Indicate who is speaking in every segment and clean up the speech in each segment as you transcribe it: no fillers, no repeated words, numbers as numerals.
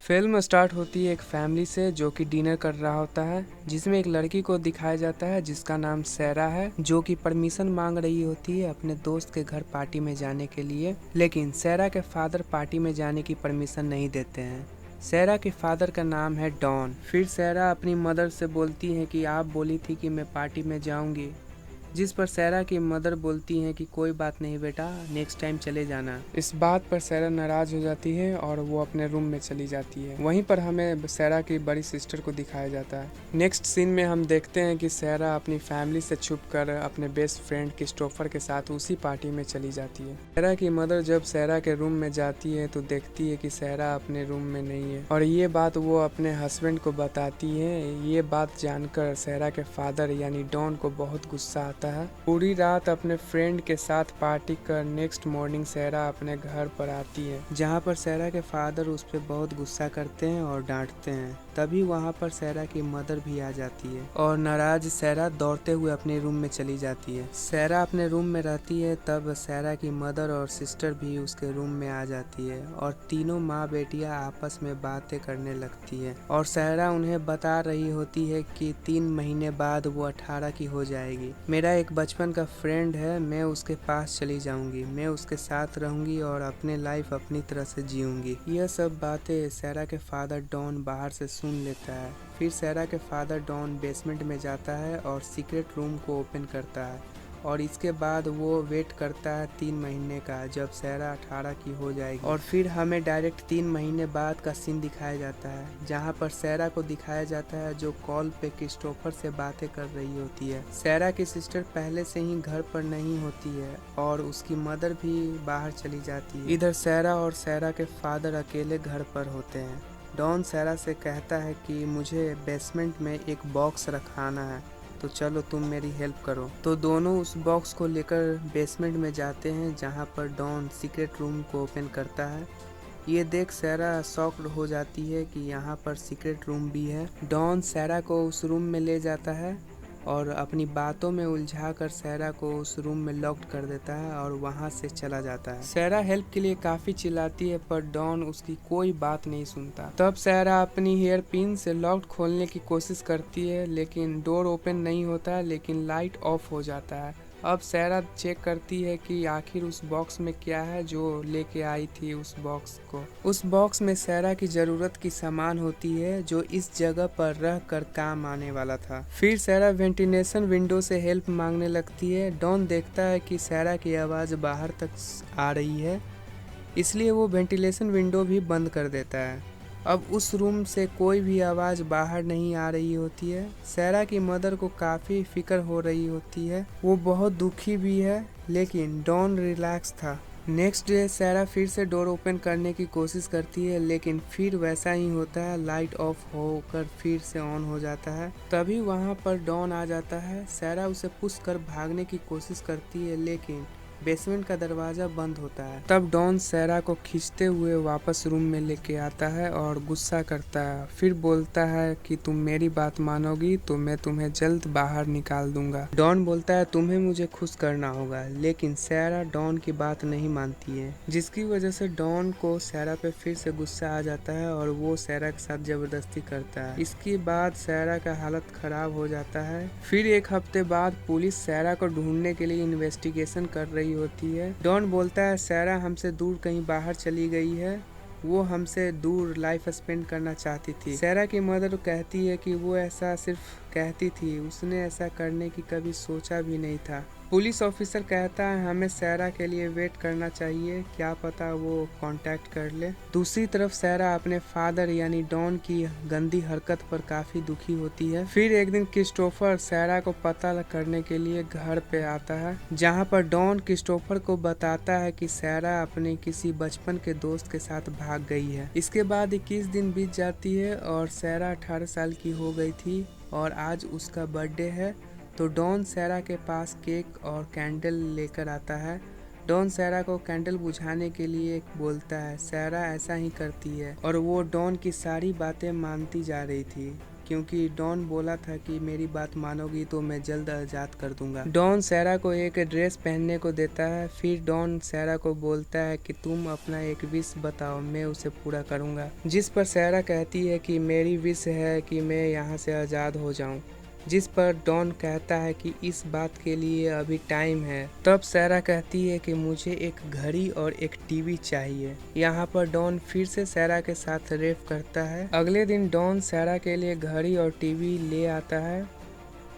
Speaker 1: Film start होती है एक फैमिली से जो कि डिनर कर रहा होता है, जिसमें एक लड़की को दिखाया जाता है जिसका नाम सैरा है, जो कि परमिशन मांग रही होती है अपने दोस्त के घर पार्टी में जाने के लिए। लेकिन सैरा के फादर पार्टी में जाने की परमिशन नहीं देते हैं। सैरा के फादर का नाम है डॉन। फिर सैरा अपनी मदर से बोलती है कि आप बोली थी कि मैं पार्टी में जाऊंगी, जिस पर सैरा की मदर बोलती हैं कि कोई बात नहीं बेटा, नेक्स्ट टाइम चले जाना। इस बात पर सैरा नाराज हो जाती है और वो अपने रूम में चली जाती है। वहीं पर हमें सैरा की बड़ी सिस्टर को दिखाया जाता है। नेक्स्ट सीन में हम देखते हैं कि सैरा अपनी फैमिली से छुपकर अपने बेस्ट फ्रेंड क्रिस्टोफर के साथ उसी पार्टी में चली जाती है। सैरा की मदर जब सैरा के रूम में जाती है तो देखती है कि सैरा अपने रूम में नहीं है, और ये बात वो अपने हस्बैंड को बताती है। ये बात जानकर सैरा के फादर यानी डॉन को बहुत गुस्सा आता है। पूरी रात अपने फ्रेंड के साथ पार्टी कर नेक्स्ट मॉर्निंग सैरा अपने घर पर आती है, जहां पर सैरा के फादर उस पर बहुत गुस्सा करते हैं और डांटते हैं। तभी वहां पर सैरा की मदर भी आ जाती है और नाराज सैरा दौड़ते हुए अपने रूम में चली जाती है। सैरा अपने रूम में रहती है, तब सैरा की मदर और सिस्टर भी उसके रूम में आ जाती है और तीनों माँ बेटियां आपस में बातें करने लगती है। और सैरा उन्हें बता रही होती है कि 3 महीने बाद वो 18 की हो जाएगी। मेरा एक बचपन का फ्रेंड है, मैं उसके पास चली जाऊंगी, मैं उसके साथ रहूंगी और अपने लाइफ अपनी तरह से जीऊंगी। यह सब बातें सैरा के फादर डॉन बाहर से सुन लेता है। फिर सैरा के फादर डॉन बेसमेंट में जाता है और सीक्रेट रूम को ओपन करता है, और इसके बाद वो वेट करता है 3 महीने का, जब सैरा 18 की हो जाएगी। और फिर हमें डायरेक्ट 3 महीने बाद का सीन दिखाया जाता है, जहाँ पर सैरा को दिखाया जाता है जो कॉल पे क्रिस्टोफर से बातें कर रही होती है। सैरा की सिस्टर पहले से ही घर पर नहीं होती है और उसकी मदर भी बाहर चली जाती है। इधर सैरा और सैरा के फादर अकेले घर पर होते हैं। डॉन सैरा से कहता है कि मुझे बेसमेंट में एक बॉक्स रखाना है, तो चलो तुम मेरी हेल्प करो। तो दोनों उस बॉक्स को लेकर बेसमेंट में जाते हैं, जहां पर डॉन सीक्रेट रूम को ओपन करता है। ये देख सैरा शॉक्ड हो जाती है कि यहाँ पर सीक्रेट रूम भी है। डॉन सैरा को उस रूम में ले जाता है और अपनी बातों में उलझाकर सैरा को उस रूम में लॉक्ड कर देता है और वहां से चला जाता है। सैरा हेल्प के लिए काफी चिल्लाती है, पर डॉन उसकी कोई बात नहीं सुनता। तब सैरा अपनी हेयर पिन से लॉक खोलने की कोशिश करती है, लेकिन डोर ओपन नहीं होता, लेकिन लाइट ऑफ हो जाता है। अब सैरा चेक करती है कि आखिर उस बॉक्स में क्या है जो लेके आई थी उस बॉक्स को। उस बॉक्स में सैरा की जरूरत की सामान होती है जो इस जगह पर रह कर काम आने वाला था। फिर सैरा वेंटिलेशन विंडो से हेल्प मांगने लगती है। डॉन देखता है कि सैरा की आवाज़ बाहर तक आ रही है, इसलिए वो वेंटिलेशन विंडो भी बंद कर देता है। अब उस रूम से कोई भी आवाज़ बाहर नहीं आ रही होती है। सैरा की मदर को काफ़ी फिक्र हो रही होती है, वो बहुत दुखी भी है, लेकिन डॉन रिलैक्स था। नेक्स्ट डे सैरा फिर से डोर ओपन करने की कोशिश करती है, लेकिन फिर वैसा ही होता है, लाइट ऑफ होकर फिर से ऑन हो जाता है। तभी वहाँ पर डॉन आ जाता है। सैरा उसे पुश कर भागने की कोशिश करती है, लेकिन बेसमेंट का दरवाजा बंद होता है। तब डॉन सैरा को खींचते हुए वापस रूम में लेके आता है और गुस्सा करता है। फिर बोलता है कि तुम मेरी बात मानोगी तो मैं तुम्हें जल्द बाहर निकाल दूंगा। डॉन बोलता है तुम्हें मुझे खुश करना होगा, लेकिन सैरा डॉन की बात नहीं मानती है, जिसकी वजह से डॉन को सैरा पे फिर से गुस्सा आ जाता है और वो सैरा के साथ जबरदस्ती करता है। इसके बाद सैरा का हालत खराब हो जाता है। फिर एक हफ्ते बाद पुलिस सैरा को ढूंढने के लिए इन्वेस्टिगेशन कर रही होती है। डॉन बोलता है सैरा हमसे दूर कहीं बाहर चली गई है, वो हमसे दूर लाइफ स्पेंड करना चाहती थी। सैरा की मदर कहती है कि वो ऐसा सिर्फ कहती थी, उसने ऐसा करने की कभी सोचा भी नहीं था। पुलिस ऑफिसर कहता है हमें सैरा के लिए वेट करना चाहिए, क्या पता वो कांटेक्ट कर ले। दूसरी तरफ सैरा अपने फादर यानी डॉन की गंदी हरकत पर काफी दुखी होती है। फिर एक दिन क्रिस्टोफर सैरा को पता करने के लिए घर पे आता है, जहाँ पर डॉन क्रिस्टोफर को बताता है कि सैरा अपने किसी बचपन के दोस्त के साथ भाग गई है। इसके बाद 21 दिन बीत जाती है और सैरा 18 साल की हो गई थी और आज उसका बर्थडे है। तो डॉन सैरा के पास केक और कैंडल लेकर आता है। डॉन सैरा को कैंडल बुझाने के लिए बोलता है। सैरा ऐसा ही करती है और वो डॉन की सारी बातें मानती जा रही थी, क्योंकि डॉन बोला था कि मेरी बात मानोगी तो मैं जल्द आज़ाद कर दूंगा। डॉन सैरा को एक ड्रेस पहनने को देता है। फिर डॉन सैरा को बोलता है कि तुम अपना एक विश बताओ, मैं उसे पूरा करूंगा। जिस पर सैरा कहती है कि मेरी विश है कि मैं यहाँ से आज़ाद हो जाऊं। जिस पर डॉन कहता है कि इस बात के लिए अभी टाइम है। तब सैरा कहती है कि मुझे एक घड़ी और एक टीवी चाहिए। यहाँ पर डॉन फिर से सैरा के साथ रेप करता है। अगले दिन डॉन सैरा के लिए घड़ी और टीवी ले आता है।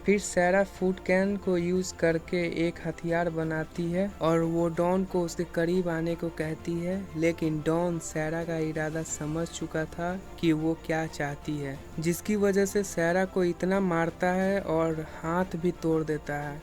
Speaker 1: फिर सैरा फूड कैन को यूज करके एक हथियार बनाती है और वो डॉन को उसके करीब आने को कहती है, लेकिन डॉन सैरा का इरादा समझ चुका था कि वो क्या चाहती है, जिसकी वजह से सैरा को इतना मारता है और हाथ भी तोड़ देता है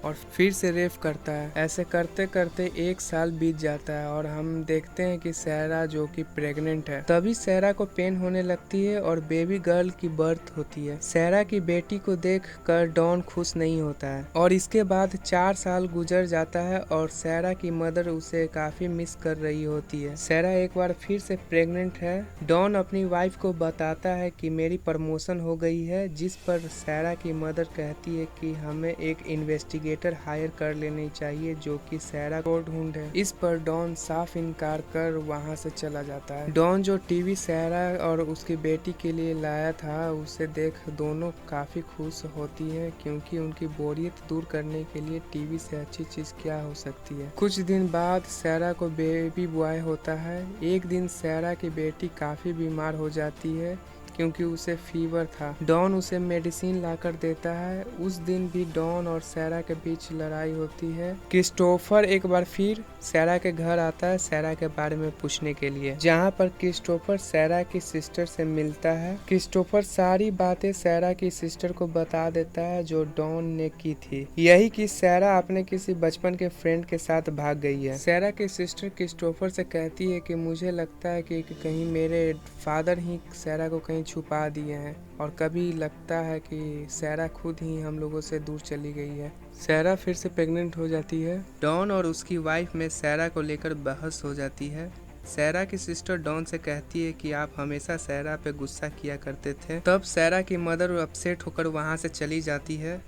Speaker 1: और फिर से रेप करता है। ऐसे करते करते 1 साल बीत जाता है और हम देखते हैं कि सैरा जो कि प्रेग्नेंट है। तभी सैरा को पेन होने लगती है और बेबी गर्ल की बर्थ होती है। सैरा की बेटी को देख कर डॉन खुश नहीं होता है और इसके बाद 4 साल गुजर जाता है और सैरा की मदर उसे काफी मिस कर रही होती है। सैरा एक बार फिर से प्रेग्नेंट है। डॉन अपनी वाइफ को बताता है कि मेरी प्रमोशन हो गई है, जिस पर सैरा की मदर कहती है कि हमें एक इन्वेस्टिगेटर हायर कर लेनी चाहिए जो कि सैरा को ढूंढे। इस पर डॉन साफ इनकार कर वहां से चला जाता है। डॉन जो टीवी सैरा और उसकी बेटी के लिए लाया था उसे देख दोनों काफी खुश होती है, क्योंकि उनकी बोरियत दूर करने के लिए टीवी से अच्छी चीज क्या हो सकती है। कुछ दिन बाद सैरा को बेबी बॉय होता है। एक दिन सैरा की बेटी काफी बीमार हो जाती है क्योंकि उसे फीवर था। डॉन उसे मेडिसिन लाकर देता है। उस दिन भी डॉन और सैरा के बीच लड़ाई होती है। क्रिस्टोफर एक बार फिर सैरा के घर आता है सैरा के बारे में पूछने के लिए, जहाँ पर क्रिस्टोफर सैरा की सिस्टर से मिलता है। क्रिस्टोफर सारी बातें सैरा की सिस्टर को बता देता है जो डॉन ने की थी, यही कि सैरा अपने किसी बचपन के फ्रेंड के साथ भाग गई है। सैरा की सिस्टर क्रिस्टोफर से कहती है कि मुझे लगता है कि कहीं मेरे फादर ही सैरा को कहीं छुपा दिए हैं और कभी लगता है कि सैरा खुद ही हम लोगों से दूर चली गई है। सैरा फिर से प्रेग्नेंट हो जाती है। डॉन और उसकी वाइफ में सैरा को लेकर बहस हो जाती है। सैरा की सिस्टर डॉन से कहती है कि आप हमेशा सैरा पे गुस्सा किया करते थे। तब सैरा की मदर अपसेट होकर वहां से चली जाती है।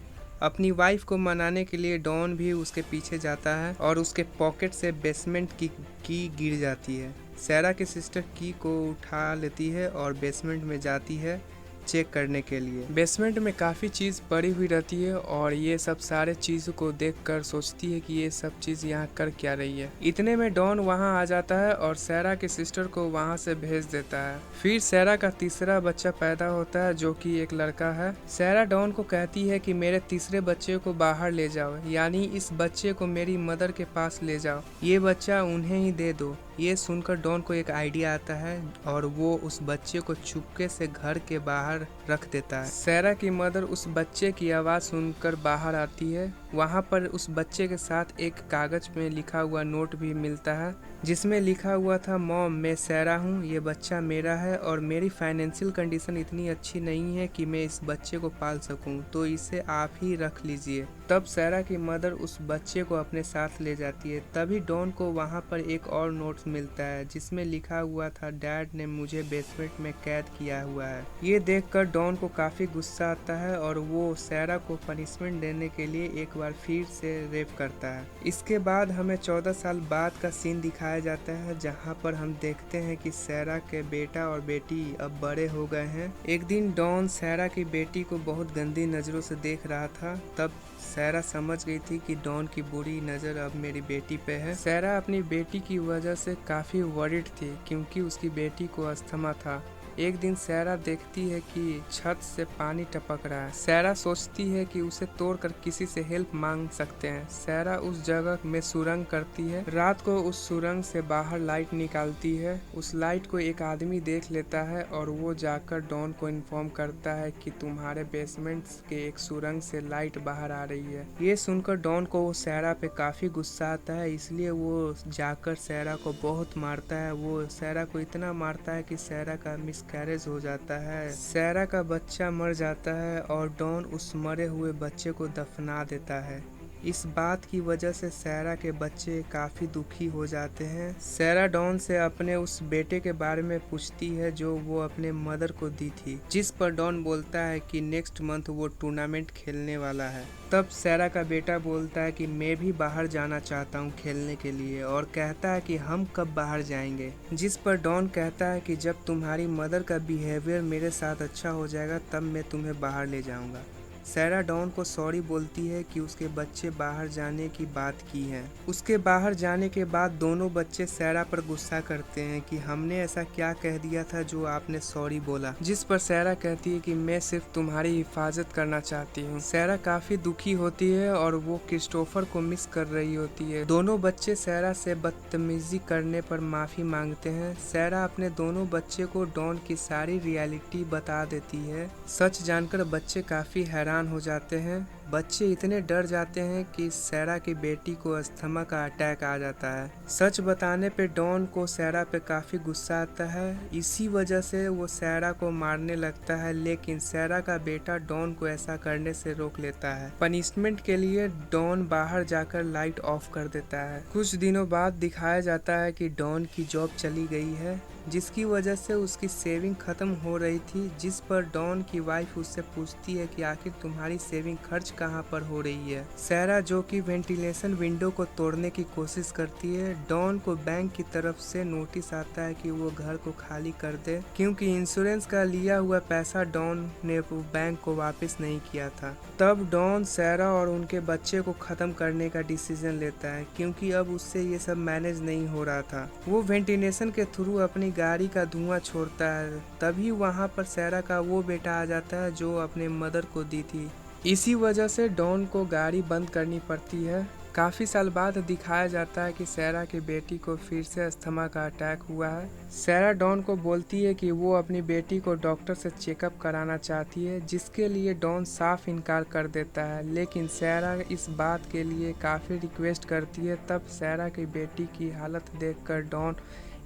Speaker 1: अपनी वाइफ को मनाने के लिए डॉन भी उसके पीछे जाता है और उसके पॉकेट से बेसमेंट की गिर जाती है। सैरा की सिस्टर की को उठा लेती है और बेसमेंट में जाती है चेक करने के लिए। बेसमेंट में काफ़ी चीज़ पड़ी हुई रहती है और ये सब सारे चीज़ों को देखकर सोचती है कि ये सब चीज़ यहाँ कर क्या रही है। इतने में डॉन वहाँ आ जाता है और सैरा की सिस्टर को वहाँ से भेज देता है। फिर सैरा का तीसरा बच्चा पैदा होता है जो कि एक लड़का है। सैरा डॉन को कहती है कि मेरे तीसरे बच्चे को बाहर ले जाओ, यानी इस बच्चे को मेरी मदर के पास ले जाओ, ये बच्चा उन्हें ही दे दो। ये सुनकर डॉन को एक आइडिया आता है और वो उस बच्चे को चुपके से घर के बाहर रख देता है। सैरा की मदर उस बच्चे की आवाज़ सुनकर बाहर आती है। वहाँ पर उस बच्चे के साथ एक कागज में लिखा हुआ नोट भी मिलता है, जिसमें लिखा हुआ था, मॉम मैं सैरा हूँ, ये बच्चा मेरा है और मेरी फाइनेंशियल कंडीशन इतनी अच्छी नहीं है कि मैं इस बच्चे को पाल सकूँ, तो इसे आप ही रख लीजिए। तब सैरा की मदर उस बच्चे को अपने साथ ले जाती है। तभी डॉन को वहाँ पर एक और नोट मिलता है जिसमें लिखा हुआ था, डैड ने मुझे बेसमेंट में कैद किया हुआ है। ये देखकर डॉन को काफी गुस्सा आता है और वो सैरा को पनिशमेंट देने के लिए एक बार फिर से रेप करता है। इसके बाद हमें 14 साल बाद का सीन दिखाया जाता है, जहाँ पर हम देखते हैं कि सैरा के बेटा और बेटी अब बड़े हो गए हैं। एक दिन डॉन सैरा की बेटी को बहुत गंदी नजरों से देख रहा था। तब सैरा समझ गई थी कि डॉन की बुरी नज़र अब मेरी बेटी पे है। सैरा अपनी बेटी की वजह से काफ़ी वरिड थी क्योंकि उसकी बेटी को अस्थमा था। एक दिन सैरा देखती है कि छत से पानी टपक रहा है। सैरा सोचती है कि उसे तोड़कर किसी से हेल्प मांग सकते हैं। सैरा उस जगह में सुरंग करती है। रात को उस सुरंग से बाहर लाइट निकालती है। उस लाइट को एक आदमी देख लेता है और वो जाकर डॉन को इन्फॉर्म करता है कि तुम्हारे बेसमेंट के एक सुरंग से लाइट बाहर आ रही है। ये सुनकर डॉन को वो सैरा पे काफ़ी गुस्सा आता है, इसलिए वो जाकर सैरा को बहुत मारता है। वो सैरा को इतना मारता है कि सैरा का मिसकैरेज हो जाता है। सैरा का बच्चा मर जाता है और डॉन उस मरे हुए बच्चे को दफना देता है। इस बात की वजह से सैरा के बच्चे काफ़ी दुखी हो जाते हैं। सैरा डॉन से अपने उस बेटे के बारे में पूछती है जो वो अपने मदर को दी थी, जिस पर डॉन बोलता है कि नेक्स्ट मंथ वो टूर्नामेंट खेलने वाला है। तब सैरा का बेटा बोलता है कि मैं भी बाहर जाना चाहता हूँ खेलने के लिए, और कहता है कि हम कब बाहर जाएंगे। जिस पर डॉन कहता है कि जब तुम्हारी मदर का बिहेवियर मेरे साथ अच्छा हो जाएगा तब मैं तुम्हें बाहर ले जाऊँगा। सैरा डॉन को सॉरी बोलती है कि उसके बच्चे बाहर जाने की बात की है। उसके बाहर जाने के बाद दोनों बच्चे सैरा पर गुस्सा करते हैं कि हमने ऐसा क्या कह दिया था जो आपने सॉरी बोला। जिस पर सैरा कहती है कि मैं सिर्फ तुम्हारी हिफाजत करना चाहती हूँ। सैरा काफी दुखी होती है और वो क्रिस्टोफर को मिस कर रही होती है। दोनों बच्चे सैरा से बदतमीजी करने पर माफी मांगते हैं। सैरा अपने दोनों बच्चे को डॉन की सारी रियलिटी बता देती है। सच जानकर बच्चे काफी हैरान हो जाते हैं। बच्चे इतने डर जाते हैं कि सैरा की बेटी को अस्थमा का अटैक आ जाता है। सच बताने पे डॉन को सैरा पे काफी गुस्सा आता है। इसी वजह से वो सैरा को मारने लगता है, लेकिन सैरा का बेटा डॉन को ऐसा करने से रोक लेता है। पनिशमेंट के लिए डॉन बाहर जाकर लाइट ऑफ कर देता है। कुछ दिनों बाद दिखाया जाता है कि डॉन की जॉब चली गई है, जिसकी वजह से उसकी सेविंग खत्म हो रही थी। जिस पर डॉन की वाइफ उससे पूछती है कि आखिर तुम्हारी सेविंग खर्च कहाँ पर हो रही है। सैरा जो कि वेंटिलेशन विंडो को तोड़ने की कोशिश करती है। डॉन को बैंक की तरफ से नोटिस आता है कि वो घर को खाली कर दे, क्योंकि इंश्योरेंस का लिया हुआ पैसा डॉन ने बैंक को वापस नहीं किया था। तब डॉन सैरा और उनके बच्चे को खत्म करने का डिसीजन लेता है, क्योंकि अब उससे ये सब मैनेज नहीं हो रहा था। वो वेंटिलेशन के थ्रू अपनी गाड़ी का धुआं छोड़ता है। तभी वहाँ पर सैरा का वो बेटा आ जाता है जो अपने मदर को दी थी। इसी वजह से डॉन को गाड़ी बंद करनी पड़ती है। काफ़ी साल बाद दिखाया जाता है कि सैरा की बेटी को फिर से अस्थमा का अटैक हुआ है। सैरा डॉन को बोलती है कि वो अपनी बेटी को डॉक्टर से चेकअप कराना चाहती है, जिसके लिए डॉन साफ इनकार कर देता है। लेकिन सैरा इस बात के लिए काफ़ी रिक्वेस्ट करती है। तब सैरा की बेटी की हालत देखकर डॉन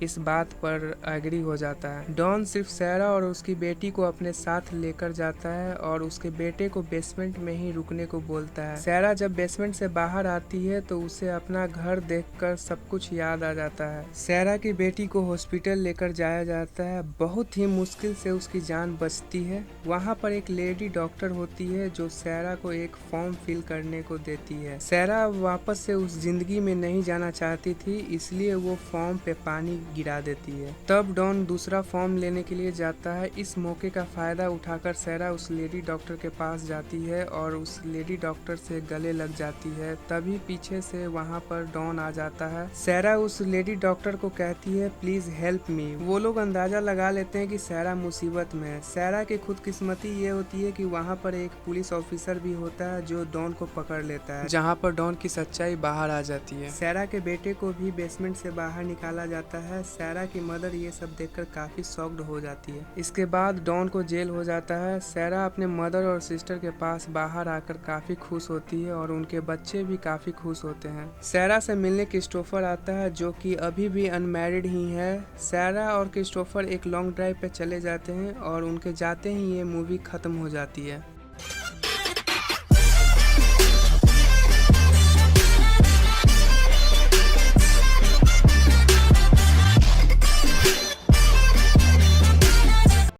Speaker 1: इस बात पर एग्री हो जाता है। डॉन सिर्फ सैरा और उसकी बेटी को अपने साथ लेकर जाता है और उसके बेटे को बेसमेंट में ही रुकने को बोलता है। सैरा जब बेसमेंट से बाहर आती है तो उसे अपना घर देखकर सब कुछ याद आ जाता है। सैरा की बेटी को हॉस्पिटल लेकर जाया जाता है। बहुत ही मुश्किल से उसकी जान बचती है। वहाँ पर एक लेडी डॉक्टर होती है जो सैरा को एक फॉर्म फिल करने को देती है। सैरा वापस से उस जिंदगी में नहीं जाना चाहती थी, इसलिए वो फॉर्म पे पानी गिरा देती है। तब डॉन दूसरा फॉर्म लेने के लिए जाता है। इस मौके का फायदा उठाकर सैरा उस लेडी डॉक्टर के पास जाती है और उस लेडी डॉक्टर से गले लग जाती है। तभी पीछे से वहाँ पर डॉन आ जाता है। सैरा उस लेडी डॉक्टर को कहती है प्लीज हेल्प मी। वो लोग अंदाजा लगा लेते हैं कि सैरा मुसीबत में है। सैरा की खुदकिस्मती ये होती है कि वहाँ पर एक पुलिस ऑफिसर भी होता है जो डॉन को पकड़ लेता है, जहाँ पर डॉन की सच्चाई बाहर आ जाती है। सैरा के बेटे को भी बेसमेंट से बाहर निकाला जाता है। सैरा की मदर ये सब देखकर काफी शॉक्ड हो जाती है। इसके बाद डॉन को जेल हो जाता है। सैरा अपने मदर और सिस्टर के पास बाहर आकर काफी खुश होती है और उनके बच्चे भी काफी खुश होते हैं। सैरा से मिलने क्रिस्टोफर आता है जो कि अभी भी अनमैरिड ही है। सैरा और क्रिस्टोफर एक लॉन्ग ड्राइव पे चले जाते हैं और उनके जाते ही ये मूवी खत्म हो जाती है।